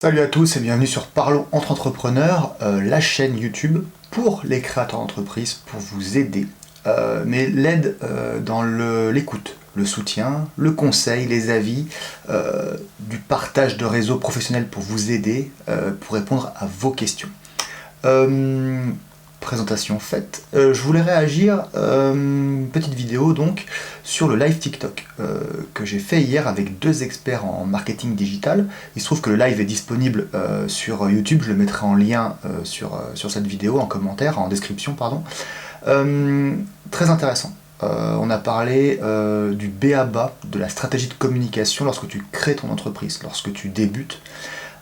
Salut à tous et bienvenue sur Parlons entre entrepreneurs, la chaîne YouTube pour les créateurs d'entreprise, pour vous aider. Mais l'aide dans l'écoute, le soutien, le conseil, les avis, du partage de réseaux professionnels pour vous aider, pour répondre à vos questions. Euh, Présentation faite. Je voulais réagir, petite vidéo donc, sur le live TikTok que j'ai fait hier avec deux experts en marketing digital. Il se trouve que le live est disponible sur YouTube, je le mettrai en lien sur cette vidéo, en commentaire, en description, pardon. Très intéressant. On a parlé du b.a.-ba, de la stratégie de communication lorsque tu crées ton entreprise, lorsque tu débutes,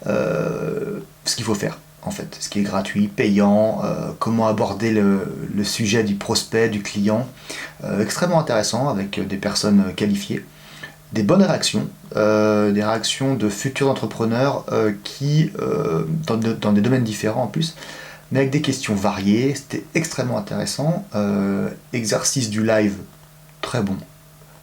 ce qu'il faut faire en fait, ce qui est gratuit, payant, comment aborder le sujet du prospect, du client. Extrêmement intéressant avec des personnes qualifiées. Des bonnes réactions, des réactions de futurs entrepreneurs qui, dans des domaines différents en plus, mais avec des questions variées. C'était extrêmement intéressant. Exercice du live, très bon.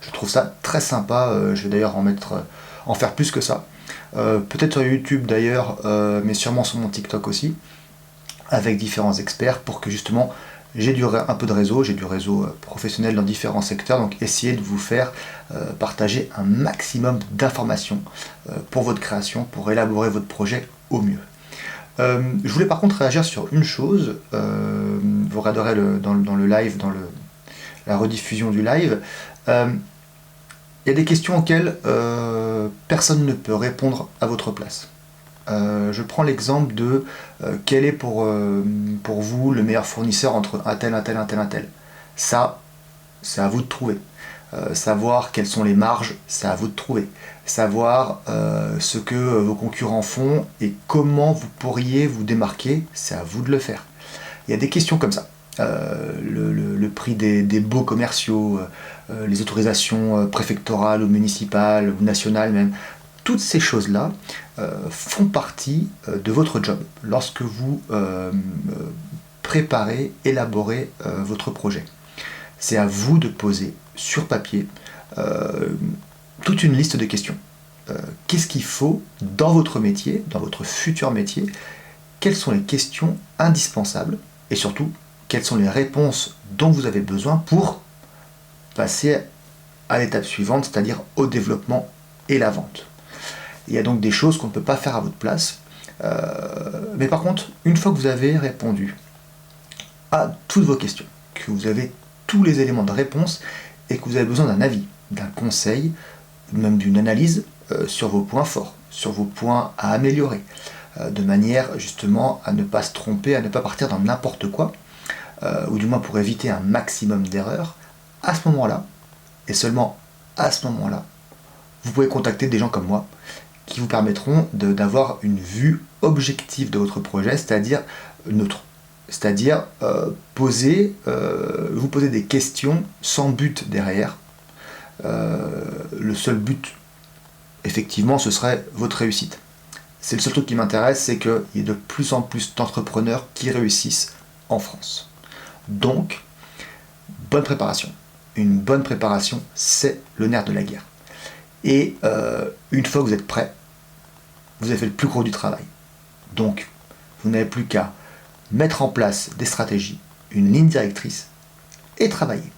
Je trouve ça très sympa. Je vais d'ailleurs en faire plus que ça. Peut-être sur YouTube d'ailleurs, mais sûrement sur mon TikTok aussi, avec différents experts pour que justement j'ai un peu de réseau, j'ai du réseau professionnel dans différents secteurs, donc essayez de vous faire partager un maximum d'informations pour votre création, pour élaborer votre projet au mieux. Je voulais par contre réagir sur une chose, vous regarderez dans le live, la rediffusion du live. Il y a des questions auxquelles personne ne peut répondre à votre place. Je prends l'exemple de quel est pour vous le meilleur fournisseur entre un tel, un tel, un tel, un tel. Ça, c'est à vous de trouver. Savoir quelles sont les marges, c'est à vous de trouver. Savoir ce que vos concurrents font et comment vous pourriez vous démarquer, c'est à vous de le faire. Il y a des questions comme ça. Le prix des baux commerciaux, les autorisations préfectorales ou municipales ou nationales même, toutes ces choses-là font partie de votre job lorsque vous préparez, élaborez votre projet. C'est à vous de poser sur papier toute une liste de questions. Qu'est-ce qu'il faut dans votre métier, dans votre futur métier? Quelles sont les questions indispensables? Et surtout, quelles sont les réponses dont vous avez besoin pour passer à l'étape suivante, c'est-à-dire au développement et la vente. Il y a donc des choses qu'on ne peut pas faire à votre place. Mais par contre, une fois que vous avez répondu à toutes vos questions, que vous avez tous les éléments de réponse et que vous avez besoin d'un avis, d'un conseil, même d'une analyse sur vos points forts, sur vos points à améliorer, de manière justement à ne pas se tromper, à ne pas partir dans n'importe quoi, ou du moins pour éviter un maximum d'erreurs, à ce moment-là, et seulement à ce moment-là, vous pouvez contacter des gens comme moi qui vous permettront d'avoir une vue objective de votre projet, c'est-à-dire neutre. C'est-à-dire vous poser des questions sans but derrière. Le seul but, effectivement, ce serait votre réussite. C'est le seul truc qui m'intéresse, c'est qu'il y ait de plus en plus d'entrepreneurs qui réussissent en France. Donc, bonne préparation. Une bonne préparation, c'est le nerf de la guerre. Et une fois que vous êtes prêt, vous avez fait le plus gros du travail. Donc, vous n'avez plus qu'à mettre en place des stratégies, une ligne directrice, et travailler.